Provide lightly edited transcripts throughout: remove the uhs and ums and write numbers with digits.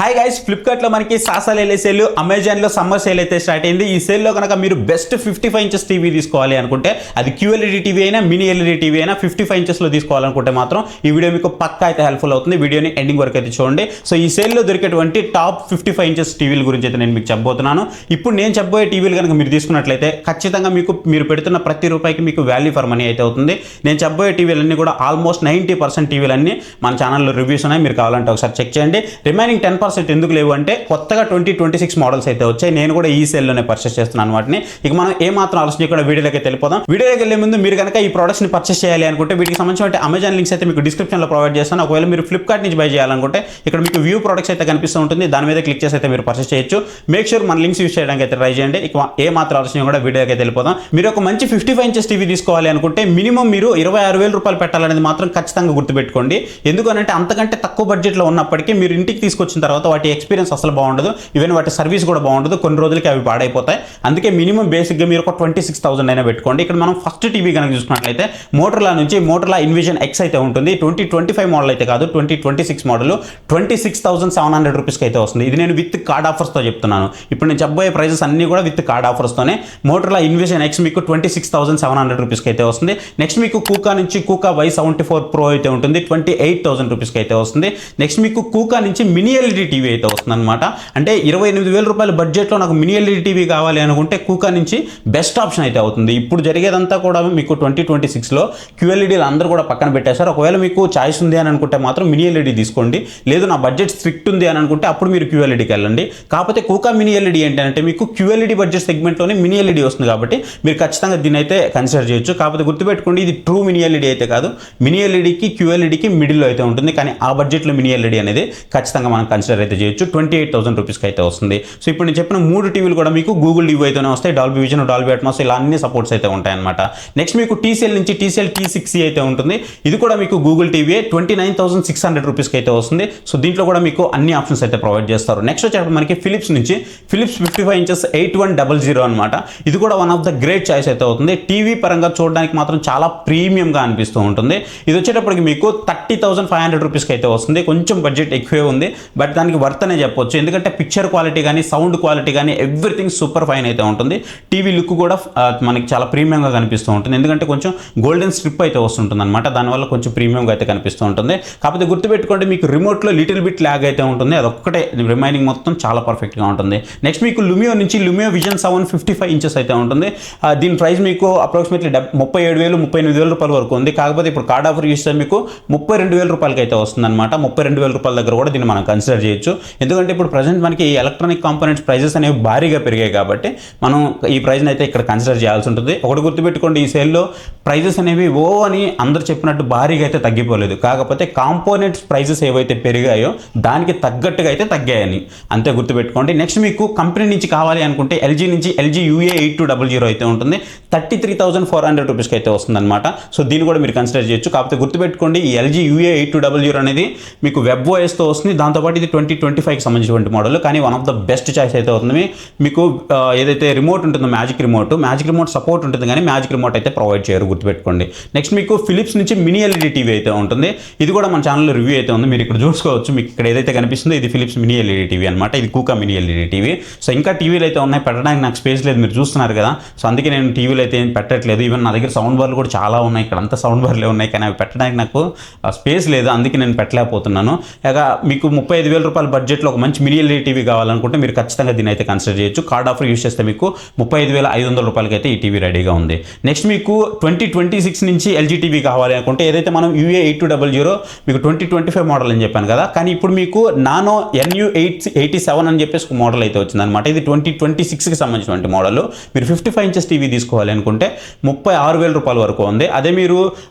Hi guys, ఫ్లిప్కార్ట్లో మనకి సాసాలేలే sale, అమెజాన్లో సమ్మర్ సేల్ అయితే స్టార్ట్ అయింది. ఈ సేల్లో కనుక మీరు బెస్ట్ 55 ఇంచెస్ టీవీ తీసుకోవాలి అనుకుంటే, అది QLED టీవీ అయినా మినీ ఎల్ఈడి టీవీ అయినా 55 ఇంచెస్లో తీసుకోవాలనుకుంటే మాత్రం ఈ వీడియో మీకు పక్కా అయితే హెల్ప్ఫుల్ అవుతుంది. వీడియోని ఎండింగ్ వరకు అయితే చూడండి. సో ఈ సేల్లో దొరికేటువంటి టాప్ 55 ఇంచెస్ టీవీల గురించి అయితే నేను మీకు చెప్పబోతున్నాను. ఇప్పుడు నేను చెప్పబోయే టీవీలు కనుక మీరు తీసుకున్నట్లయితే ఖచ్చితంగా మీరు పెడుతున్న ప్రతి రూపాయికి మీకు వాల్యూ ఫర్ మనీ అయితే అవుతుంది. నేను చెప్పబోయే టీవీలన్నీ కూడా ఆల్మోస్ట్ 90% టీవీలన్నీ మన ఛానల్లో రివ్యూస్ ఉన్నాయి. మీరు కావాలంటే ఒకసారి చెక్ చేయండి. రిమైనింగ్ 10% ఎందుకు లేవు అంటే కొత్తగా 2026 మోడల్స్ అయితే వచ్చాయి. నేను కూడా ఈ సేల్లోనే పర్చేస్ చేస్తున్నాను వాటిని. ఇక మనం ఏమాత్రం ఆలోచన చేయకుండా వీడియోలోకి వెళ్ళిపోదాం. వీడియోలోకి వెళ్ళే ముందు మీరు కనుక ఈ ప్రొడక్ట్స్ని పర్చేస్ చేయాలి అనుకుంటే వీటికి సంబంధించిన అమెజాన్ లింక్స్ అయితే మీకు డిస్క్రిప్షన్లో ప్రొవైడ్ చేస్తాను. ఒకవేళ మీరు ఫ్లిప్కార్ట్ నుంచి బై చేయాలనుకుంటే ఇక్కడ మీకు వ్యూ ప్రొడక్ట్స్ అయితే కనిపిస్తూ ఉంటుంది. దాని మీద క్లిక్ చేసి అయితే మీరు పర్చేస్ చేయొచ్చు. మేక్ షూర్ మన లింక్స్ యూస్ చేయడానికి అయితే ట్రై చేయండి. ఇక ఏమాత్రం ఆలోచన కూడా వీడియోకి అయితే వెళ్ళిపోదాం. మీరు ఒక మంచి 55 ఇంచెస్ టీవీ తీసుకోవాలి అనుకుంటే మినిమం మీరు 26,000 రూపాయలు పెట్టాలనేది మాత్రం ఖచ్చితంగా గుర్తుపెట్టుకోండి. ఎందుకనంటే అంతకంటే తక్కువ బడ్జెట్లో ఉన్నప్పటికీ మీరు ఇంటికి తీసుకొచ్చిన తర్వాత వాటి ఎక్స్పీరియన్స్ అసలు బాగుండదు. ఈవెన్ వాటి సర్వీస్ కూడా బాగుండదు. కొన్ని రోజులకి అవి పాడైపోతాయి. అందుకే మినిమం బేసిక్గా మీరు ఒక 26,000 అయినా పెట్టుకోండి. ఇక్కడ మనం ఫస్ట్ టీవీ కనుక చూసుకున్నట్లయితే మోటరోలా ఇన్విజన్ ఎక్స్ అయితే ఉంటుంది. 2025 మోడల్ అయితే కాదు, 2026 మోడల్ 26,700 రూపీస్కి అయితే వస్తుంది. ఇది నేను విత్ కార్డ్ ఆఫర్స్తో చెప్తున్నాను. ఇప్పుడు నేను చెప్పబోయే ప్రైజెస్ అన్ని కూడా with card ఆఫర్స్తోనే. Motorola invasion X మీకు 26,700 రూపీస్కి అయితే వస్తుంది. నెక్స్ట్ మీకు కూకా నుంచి కూకా Y74 Pro అయితే ఉంటుంది. 28,000 రూపీస్కి అయితే వస్తుంది. నెక్స్ట్ మీకు కూకా నుంచి మినీ ఎల్ఈడి టీవీ అయితే వస్తుంది అనమాట. అంటే 28,000 రూపాయల బడ్జెట్లో నాకు మినీ ఎల్ఈడి టీవీ కావాలి అనుకుంటే కూకా నుంచి బెస్ట్ ఆప్షన్ అయితే అవుతుంది. ఇప్పుడు జరిగేదంతా కూడా మీకు 2026లో QLEDలు అందరూ కూడా పక్కన పెట్టేశారు. ఒకవేళ మీకు చాయిస్ ఉంది అని అనుకుంటే మాత్రం మినీ ఎల్ఈడి తీసుకోండి. లేదు నా బడ్జెట్ స్ట్రిక్ట్ ఉంది అని అనుకుంటే అప్పుడు మీరు QLEDకి వెళ్ళండి. కాకపోతే కూకా మినీ ఎల్ఈడి ఏంటంటే మీకు QLED బడ్జెట్ సెగ్మెంట్లోనే మినీ ఎల్ఈడి వస్తుంది కాబట్టి మీరు ఖచ్చితంగా దీన్ని అయితే కన్సిడర్ చేయొచ్చు. కాకపోతే గుర్తుపెట్టుకోండి, ఇది ట్రూ మినీ ఎల్ఈడి అయితే కాదు. మినీ ఎల్ఈడికి QLEDకి మిడిల్లో అయితే ఉంటుంది. కానీ ఆ బడ్జెట్లో మినీ ఎల్ఈడి అనేది ఖచ్చితంగా మనం కన్సిడర్ అయితే చేయొచ్చు. 28,000 రూపీస్కి అయితే వస్తుంది. సో ఇప్పుడు నేను చెప్పిన 3 టీవీలు కూడా మీకు గూగుల్ టీవీ అయితేనే వస్తాయి. డాల్బీ విజన్, డాల్బీ అట్మాస్ ఇలా అన్ని సపోర్ట్స్ అయితే ఉంటాయన్నమాట. నెక్స్ట్ మీకు TCL నుంచి TCL T6 అయితే ఉంటుంది. ఇది కూడా మీకు గూగుల్ టీవీ 29,600 రూపీస్కి అయితే వస్తుంది. సో దీంట్లో కూడా మీకు అన్ని ఆప్షన్స్ అయితే ప్రొవైడ్ చేస్తారు. నెక్స్ట్ వచ్చేటప్పుడు మనకి ఫిలిప్స్ నుంచి ఫిలిప్స్ 55 ఇంచెస్ 8100 అనమాట. ఇది కూడా one of the great choice అయితే అవుతుంది. టీవీ పరంగా చూడడానికి మాత్రం చాలా ప్రీమియంగా అనిపిస్తూ ఉంటుంది. ఇది వచ్చేటప్పటికి మీకు 30,500 రూపీస్కి అయితే వస్తుంది. కొంచెం బడ్జెట్ ఎక్కువే ఉంది, బట్ దానికి వర్త్ అనే చెప్పొచ్చు. ఎందుకంటే పిక్చర్ క్వాలిటీ కానీ సౌండ్ క్వాలిటీ కానీ ఎవ్రీథింగ్ సూపర్ ఫైన్ అయితే ఉంటుంది. టీవీ లుక్ కూడా మనకి చాలా ప్రీమియంగా కనిపిస్తూ ఉంటుంది. ఎందుకంటే కొంచెం గోల్డెన్ స్ట్రిప్ అయితే వస్తుంటుంది అనమాట. దానివల్ల కొంచెం ప్రీమియంగా అయితే కనిపిస్తూ ఉంటుంది. కాకపోతే గుర్తుపెట్టుకోండి, మీకు రిమోట్లో లిటిల్ బిట్ ల్యాగ్ అయితే ఉంటుంది. అదొక్కటే, రిమైనింగ్ మొత్తం చాలా పర్ఫెక్ట్గా ఉంటుంది. నెక్స్ట్ మీకు లుమియో నుంచి లుమియో విజన్ 7 55 ఇంచెస్ అయితే ఉంటుంది. దీని ప్రైస్ మీకు అప్రాక్సిమేట్లీ 37,000 38,000 రూపాయల వరకు ఉంది. కాకపోతే ఇప్పుడు కార్డ్ ఆఫర్ చేస్తే మీకు 32,000 రూపాయలకి అయితే వస్తుంది అనమాట. 32,000 రూపాయల దగ్గర కూడా దీన్ని మనం కన్సిడర్ చేయొచ్చు. ఎందుకంటే ఇప్పుడు ప్రజెంట్ మనకి ఈ ఎలక్ట్రానిక్ కాంపోనెంట్స్ ప్రైజెస్ అనేవి భారీగా పెరిగాయి కాబట్టి మనం ఈ ప్రైస్ని అయితే ఇక్కడ కన్సిడర్ చేయాల్సి ఉంటుంది. ఒకటి గుర్తుపెట్టుకోండి, ఈ సేల్లో ప్రైజెస్ అనేవి అని అందరు చెప్పినట్టు భారీగా అయితే తగ్గిపోలేదు. కాకపోతే కాంపోనెంట్స్ ప్రైజెస్ ఏవైతే పెరిగాయో దానికి తగ్గట్టుగా అయితే తగ్గాయని అంతే గుర్తుపెట్టుకోండి. నెక్స్ట్ మీకు కంపెనీ నుంచి కావాలి అనుకుంటే LG నుంచి LG UA8200 అయితే ఉంటుంది. 33,400 రూపీస్కి అయితే వస్తుంది అనమాట. సో దీన్ని కూడా మీరు కన్సిడర్ చేయొచ్చు. కాకపోతే గుర్తుపెట్టుకోండి, ఈ LG UA8200 అనేది మీకు వెబ్ ఓఎస్తో వస్తుంది. దాంతోపాటు ఇది 2025కి సంబంధించినటువంటి మోడల్. కానీ one of the best choice అయితే అవుతుంది. మీకు ఏదైతే రిమోట్ ఉంటుందో మ్యాజిక్ రిమోట్ సపోర్ట్ ఉంటుంది, కానీ మ్యాజిక్ రిమోట్ అయితే ప్రొవైడ్ చేయరు, గుర్తుపెట్టుకోండి. నెక్స్ట్ మీకు ఫిలిప్స్ నుంచి మినీ ఎల్ఈడి టీవీ అయితే ఉంటుంది. ఇది కూడా మన ఛానల్లో రివ్యూ అయితే ఉంది, మీరు ఇక్కడ చూసుకోవచ్చు. మీకు ఇక్కడ ఏదైతే కనిపిస్తుందో ఇది ఫిలిప్స్ మినీ ఎల్ఈడి టీవీ అనమాట. ఇది కూకా మినీ ఎల్ఈడి టీవీ. సో ఇంకా టీవీలు అయితే ఉన్నాయి, పెట్టడానికి నాకు స్పేస్ లేదు, మీరు చూస్తున్నారు కదా. సో అందుకే నేను టీవీలు అయితే ఏం పెట్టట్లేదు. ఈవెన్ నా దగ్గర సౌండ్ బార్లు కూడా చాలా ఉన్నాయి, ఇక్కడ అంతా సౌండ్ బార్లే ఉన్నాయి, కానీ అవి పెట్టడానికి నాకు స్పేస్ లేదు. అందుకే నేను పెట్టలేకపోతున్నాను. ఇక మీకు 35,000 రూపాయల బడ్జెట్లో ఒక మంచి మినీ ఎల్ఈడి టీవీ కావాలనుకుంటే మీరు ఖచ్చితంగా దీన్ని అయితే కన్సిడర్ చేయొచ్చు. కార్డ్ ఆఫర్ యూస్ చేస్తే మీకు 35,500 రూపాయలకి అయితే ఈ టీవీ రెడీగా ఉంది. నెక్స్ట్ మీకు 2026 నుంచి LG టీవీ కావాలి అనుకుంటే ఏదైతే మనం UA8200 మీకు 2025 మోడల్ అని చెప్పాను కదా, కానీ ఇప్పుడు మీకు నానో NU87 అని చెప్పేసి ఒక మోడల్ అయితే వచ్చిందనమాట. ఇది 2026కి సంబంధించినటువంటి మోడల్. మీరు 55 ఇంచెస్ టీవీ తీసుకోవాలి అనుకుంటే 36,000 రూపాయల వరకు ఉంది. అదే మీరు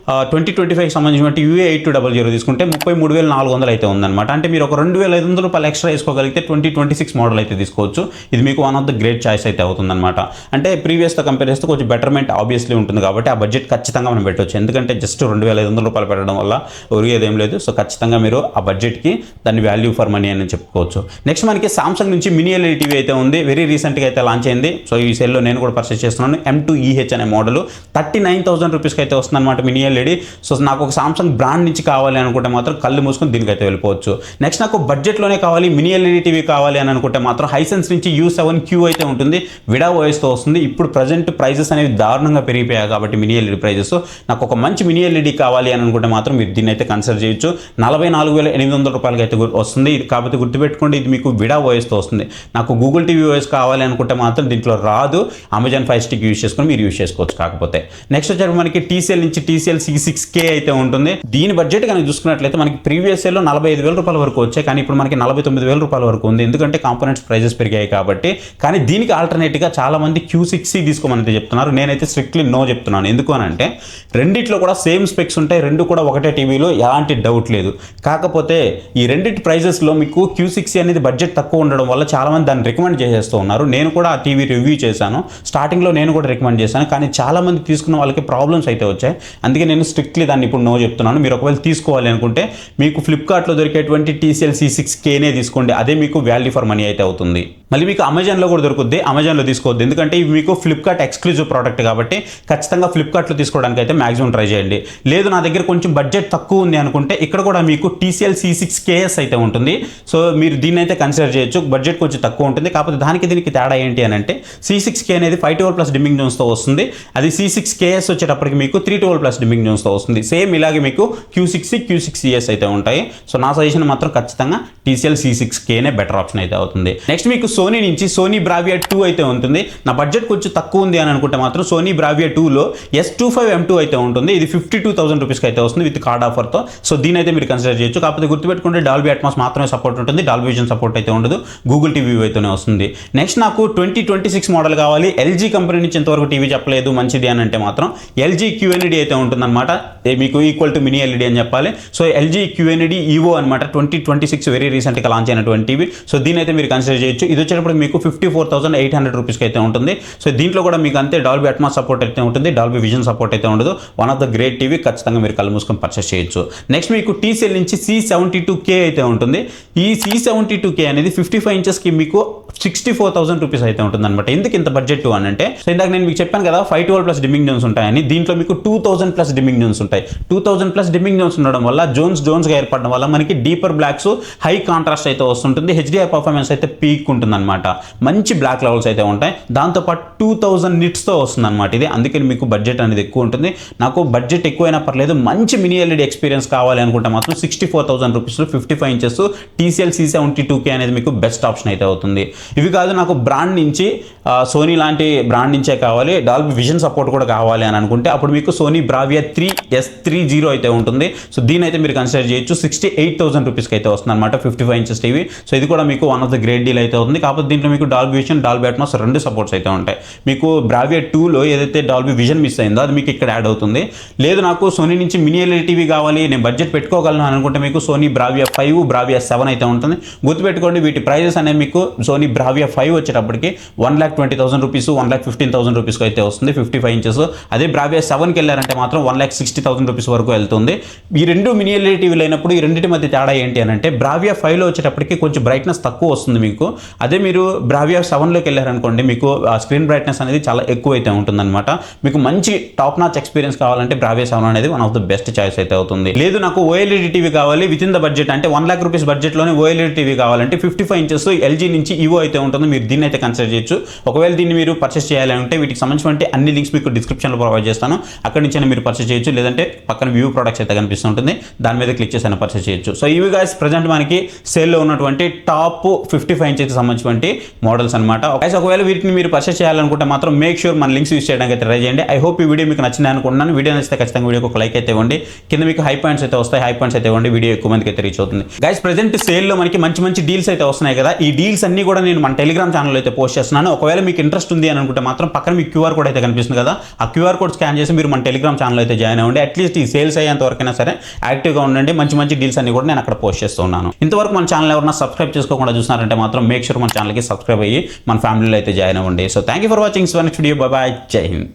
2025కి సంబంధించినటువంటి UA8200 తీసుకుంటే 33,400 అయితే ఉందన్నమాట. అంటే మీరు ఒక 2,500 రూపాయలు ఎక్స్ట్రా వేసుకోగలిగితే 2026 మోడల్ అయితే తీసుకోవచ్చు. ఇది మీకు one of the great choice అయితే అవుతుందన్నమాట. అంటే ప్రీవియస్తో కంపేర్ చేస్తే కొంచెం బెటర్మెంట్ ఆబ్వియస్లీ ఉంటుంది కాబట్టి ఆ బడ్జెట్ ఖచ్చితంగా మనం పెట్టవచ్చు. ఎందుకంటే జస్ట్ 2,500 రూపాయలు పెట్టడం వల్ల ఒరిగేదేం లేదు. సో ఖచ్చితంగా మీరు ఆ బడ్జెట్కి దాన్ని వాల్యూ ఫర్ మనీ అని చెప్పుకోవచ్చు. నెక్స్ట్ మనకి సామ్సంగ్ నుంచి మినీ ఎల్ఈడి టీవీ అయితే ఉంది. వెరీ రీసెంట్గా అయితే లాంచ్ అయింది. సో ఈ సేల్లో నేను కూడా పర్చేస్ చేస్తున్నాను. M2EH అనే మోడల్ 39,000 రూపీస్కి అయితే వస్తుంది అనమాట మినీ ఎల్ఈడి. సో నాకు ఒక సామ్సంగ్ బ్రాండ్ నుంచి కావాలి అనుకుంటే మాత్రం కళ్ళు మూసుకొని దీనికైతే వెళ్ళిపోవచ్చు. నెక్స్ట్ నాకు బడ్జెట్లో బడ్జెట్లోనే కావాలి, మినీ ఎల్ఈడి టీవీ కావాలి అని అనుకుంటే మాత్రం హైసెన్స్ నుంచి U7Q అయితే ఉంటుంది, విడా ఓఎస్తో వస్తుంది. ఇప్పుడు ప్రజెంట్ ప్రైజెస్ అనేవి దారుణంగా పెరిగిపోయాయి కాబట్టి మినీ ఎల్ఈడి ప్రైజెస్, నాకు ఒక మంచి మినీ ఎల్ఈడి కావాలి అని అనుకుంటే మాత్రం మీరు దీన్ని అయితే కన్సిడర్ చేయొచ్చు. 44,800 రూపాయలకి అయితే వస్తుంది. ఇది కాకపోతే గుర్తుపెట్టుకోండి, ఇది మీకు విడా ఓఎస్తో వస్తుంది. నాకు గూగుల్ టీవీ ఓఎస్ కావాలి అనుకుంటే మాత్రం దీంట్లో రాదు. అమెజాన్ ఫైర్ స్టిక్ యూజ్ చేసుకొని మీరు యూజ్ చేసుకోవచ్చు. కాకపోతే నెక్స్ట్ వచ్చేసి మనకి TCL నుంచి TCL C6K అయితే ఉంటుంది. దీని బడ్జెట్ కనుక చూసుకున్నట్లయితే మనకి ప్రీవియస్ ఇయర్లో 45,000 రూపాయల వరకు వచ్చాయి, కానీ ఇప్పుడు మనకి 49,000 రూపాయల వరకు ఉంది. ఎందుకంటే కాంపోనెంట్స్ ప్రైజెస్ పెరిగాయి కాబట్టి. కానీ దీనికి ఆల్టర్నేట్గా చాలా మంది Q6C తీసుకోమని చెప్తున్నారు. నేనైతే స్ట్రిక్ట్లీ నో చెప్తున్నాను. ఎందుకు అని అంటే రెండిట్లో కూడా సేమ్ స్పెక్స్ ఉంటాయి, రెండు కూడా ఒకటే టీవీలో, ఎలాంటి డౌట్ లేదు. కాకపోతే ఈ రెండింటి ప్రైజెస్లో మీకు Q6C అనేది బడ్జెట్ తక్కువ ఉండడం వల్ల చాలా మంది దాన్ని రికమెండ్ చేసేస్తూ ఉన్నారు. నేను కూడా ఆ టీవీ రివ్యూ చేశాను, స్టార్టింగ్లో నేను కూడా రికమెండ్ చేశాను, కానీ చాలా మంది తీసుకున్న వాళ్ళకి ప్రాబ్లమ్స్ అయితే వచ్చాయి. అందుకే నేను స్ట్రిక్ట్లీ దాన్ని ఇప్పుడు నో చెప్తున్నాను. మీరు ఒకవేళ తీసుకోవాలి అనుకుంటే మీకు ఫ్లిప్కార్ట్లో దొరికేటువంటి TCL C6Kనే తీసుకోండి, అదే మీకు వాల్యూ ఫర్ మనీ అయితే అవుతుంది. మళ్ళీ మీకు అమెజాన్లో కూడా దొరుకుద్ది, అమెజాన్లో తీసుకోవద్దు, ఎందుకంటే ఇవి మీకు ఫ్లిప్కార్ట్ ఎక్స్క్లూజివ్ ప్రోడక్ట్ కాబట్టి ఖచ్చితంగా ఫ్లిప్కార్ట్లో తీసుకోవడానికి అయితే మాక్సిమం ట్రై చేయండి. లేదు నా దగ్గర కొంచెం బడ్జెట్ తక్కువ ఉంది అనుకుంటే ఇక్కడ కూడా మీకు TCL C6KS అయితే ఉంటుంది. సో మీరు దీన్ని అయితే కన్సిడర్ చేయొచ్చు, బడ్జెట్ కొంచెం తక్కువ ఉంటుంది. కాకపోతే దానికి దీనికి తేడా ఏంటి అని అంటే C6K అనేది 512+ డిమ్మింగ్ జోన్స్తో వస్తుంది, అది C6KS వచ్చేటప్పటికి మీకు 312+ డిమ్మింగ్ జోన్స్తో వస్తుంది. సేమ్ ఇలాగే మీకు Q6C Q6CS అయితే ఉంటాయి. సో నా సజెషన్ మాత్రం ఖచ్చితంగా TCL C6Kనే బెటర్ ఆప్షన్ అయితే అవుతుంది. నెక్స్ట్ మీకు సోనీ నుంచి సోనీ బ్రావియా 2 అయితే ఉంటుంది. నా బడ్జెట్ కొంచెం తక్కువ ఉంది అని అనుకుంటే మాత్రం సోనీ బ్రావియా 2లో S25M2 అయితే ఉంటుంది. ఇది 52,000 రూపీస్కి అయితే వస్తుంది విత్ కార్డ్ ఆఫర్తో. సో దీని అయితే మీరు కన్సిడర్ చేయొచ్చు. కాకపోతే గుర్తుపెట్టుకుంటే డాల్బీ అట్మాస్ మాత్రమే సపోర్ట్ ఉంటుంది, డాల్బీ విజన్ సపోర్ట్ అయితే ఉండదు, గూగుల్ టీవీ అయితేనే వస్తుంది. నెక్స్ట్ నాకు 2026 మోడల్ కావాలి. LG కంపెనీ నుంచి ఇంతవరకు టీవీ చెప్పలేదు మంచిది అని అంటే మాత్రం LG QNED అయితే ఉంటుందన్నమాట, మీకు ఈక్వల్ టు మినీ ఎల్ఈడి అని చెప్పాలి. సో LG QNED EVO అనమాట, 2026 వెరీ రీసెంట్గా లాంచ్ అయినటువంటి టీవీ. సో దీని అయితే మీరు కన్సిడర్ చేయొచ్చు. ఇది వచ్చేటప్పుడు మీకు 54,800 రూపీస్కి అయితే ఉంటుంది. సో దీంట్లో కూడా మీకు అంతే డాల్బీ అట్మాస్ సపోర్ట్ అయితే ఉంటుంది, డాల్బీ విజన్ సపోర్ట్ అయితే ఉండదు. One of the great TV, ఖచ్చితంగా మీరు కళ్ళు మూసుకొని పర్చేస్ చేయొచ్చు. నెక్స్ట్ మీకు TCL నుంచి C72K అయితే ఉంటుంది. ఈ C72K అనేది 55 ఇంచెస్కి మీకు 64,000 రూపీస్ అయితే ఉంటుంది అనమాట. ఎందుకు ఇంత బడ్జెట్ అని అంటే, సో ఇందాక నేను మీకు చెప్పాను కదా 512+ డిమ్మింగ్ జోన్స్ ఉంటాయని, దీంట్లో మీకు 2,000+ డిమ్మింగ్ జోన్స్ ఉంటాయి. 2,000+ డిమ్మింగ్ జోన్స్ ఉండడం వల్ల జోన్స్గా ఏర్పడడం వల్ల మనకి డీపర్ బ్లాక్స్, హై కాంట్రాస్ట్ అయితే వస్తుంటుంది, HDR పర్ఫార్మెన్స్ అయితే పీక్ ఉంటుంది అనమాట, మంచి బ్లాక్ లెవెల్స్ అయితే ఉంటాయి. దాంతోపాటు 2000 నిట్స్తో వస్తుంది అనమాట ఇది. అందుకని మీకు బడ్జెట్ అనేది ఎక్కువ ఉంటుంది. నాకు బడ్జెట్ ఎక్కువైనా పర్లేదు, మంచి మినీ ఎల్ఈడి ఎక్స్పీరియన్స్ కావాలి అనుకుంటే మాత్రం 64,000 రూపీస్లో 55 ఇంచెస్ TCL C72K అనేది మీకు బెస్ట్ ఆప్షన్ అయితే అవుతుంది. ఇవి కాదు నాకు బ్రాండ్ నుంచి సోనీ లాంటి బ్రాండ్ నుంచే కావాలి, డాల్బీ విజన్ సపోర్ట్ కూడా కావాలి అని అనుకుంటే అప్పుడు మీకు సోనీ బ్రావియా 3 S30 అయితే ఉంటుంది. సో దీని అయితే మీరు కన్సిడర్ చేయొచ్చు. 68,000 రూపీస్కి అయితే వస్తుంది అనమాట, 55 ఇంచెస్ టీవీ. సో ఇది కూడా మీకు one of the great deal అయితే అవుతుంది. కాకపోతే దీంట్లో మీకు డాల్బీ విజన్, డాల్బీ అట్మాస్ రెండు సపోర్ట్స్ అయితే ఉంటాయి. మీకు బ్రావియా 2లో ఏదైతే డాల్బీ విజన్ మిస్ అయిందో అది మీకు ఇక్కడ యాడ్ అవుతుంది. లేదు నాకు సోనీ నుంచి మినీ ఎల్ఈడి టీవీ కావాలి, నేను బడ్జెట్ పెట్టుకోగలను అనుకుంటే మీకు సోనీ బ్రావియా 5, బ్రావియా 7 అయితే ఉంటుంది. గుర్తుపెట్టుకోండి వీటి ప్రైజెస్ అనేవి మీకు సోనీ బ్రావియా 5 వచ్చేటప్పటికి 1,20,000 రూపీస్, 1,15,000 రూపీస్కి అయితే వస్తుంది 55 ఇంచెస్. అదే బ్రావియా 7కి వెళ్ళారంటే మాత్రం 1,60,000 రూపీస్ వరకు వెళ్తుంది. ఈ రెండు మినీ ఎల్ఈడి టీవీలు అయినప్పుడు ఈ రెండింటి మధ్య తేడా ఏంటి అని అంటే బ్రావియా 5లో వచ్చేటప్పటికి కొంచెం బ్రైట్నెస్ తక్కువ వస్తుంది మీకు. అదే మీరు బ్రావియా 7లోకి వెళ్ళారనుకోండి మీకు స్క్రీన్ బ్రైట్నెస్ అనేది చాలా ఎక్కువ అయితే ఉంటుందన్నమాట. మీకు మంచి టాప్ నాచ్ ఎక్స్పీరియన్స్ కావాలంటే బ్రావియా 7 అనేది one of the best choice అయితే అవుతుంది. లేదు నాకు OLED టీవీ కావాలి విత్ ఇన్ ద బడ్జెట్ అంటే 1,00,000 రూపీస్ బడ్జెట్లోనే OLED టీవీ కావాలంటే 55 ఇంచెస్ LG నుంచి EVO అయితే ఉంటుంది. మీరు దీన్ని అయితే కన్సిడర్ చేయొచ్చు. ఒకవేళ దీన్ని మీరు పర్చేస్ చేయాలంటే వీటికి సంబంధించిన అన్ని లింక్స్ మీకు డిస్క్రిప్షన్లో ప్రొవైడ్ చేస్తాను, అక్కడి నుంచి మీరు పర్చేస్ చేయొచ్చు. లేదంటే పక్కన వ్యూ ప్రొడక్ట్స్ అయితే కనిపిస్తుంటుంది, దాని మీద క్లిక్ చేసి పర్చేస్ చేయొచ్చు. సో ఇవి గైస్ ప్రజెంట్ మనకి సేల్లో ఉన్నటువంటి టాప్ 55 ఇంచెస్కి సంబంధించినటువంటి మోడల్స్ అనమాట. ఒకవేళ వీటిని మీరు పర్చేస్ చేయాలనుకుంటే మాత్రం మేక్ షూర్ మన లింక్స్ యూస్ చేయడానికి అయితే ట్రై చేయండి. ఐ హోప్ ఈ వీడియో మీకు నచ్చింది అనుకుంటున్నాను. వీడియో నచ్చితే ఖచ్చితంగా వీడియోకి ఒక లైక్ అయితే ఇవ్వండి. కింద మీకు హై పాయింట్స్ అయితే వస్తాయి, హై పాయింట్స్ అయితే ఇవ్వండి, వీడియో ఎక్కువ మందికి అయితే రీచ్ అవుతుంది. గైస్ ప్రెజెంట్ సేల్లో మనకి మంచి మంచి డీల్స్ అయితే వస్తున్నాయి కదా, ఈ డీల్స్ అన్ని కూడా నేను మన టెలిగ్రామ్ ఛానల్ అయితే పోస్ట్ చేస్తున్నాను. ఒకవేళ మీకు ఇంట్రెస్ట్ ఉంది అని అనుకుంటే మాత్రం పక్కన మీకు QR కోడ్ అయితే కనిపిస్తుంది కదా, ఆ QR కోడ్ స్కాన్ చేసి మీరు మన టెలిగ్రామ్ ఛానల్ అయితే జాయిన్ అవ్వండి. అట్లీస్ట్ ఈ సేల్స్ అయ్యేంత వరకైనా సరే యాక్టివ్గా ఉండండి. మంచి మంచి డీల్స్ అన్ని కూడా నేను అక్కడ పోస్ట్ చేస్తున్నాను. ఇంతవరకు మన ఛానల్ ఎవరైనా సబ్స్క్రైబ్ చేసుకోకుండా చూస్తున్నారంటే మాత్రం మేక్ షూర్ మన ఛానల్కి సబ్స్క్రైబ్ అయ్యి మన ఫ్యామిలీలో అయితే జాయిన్ అవ్వండి. So thank you for watching. Next video, by by, జై హింద్.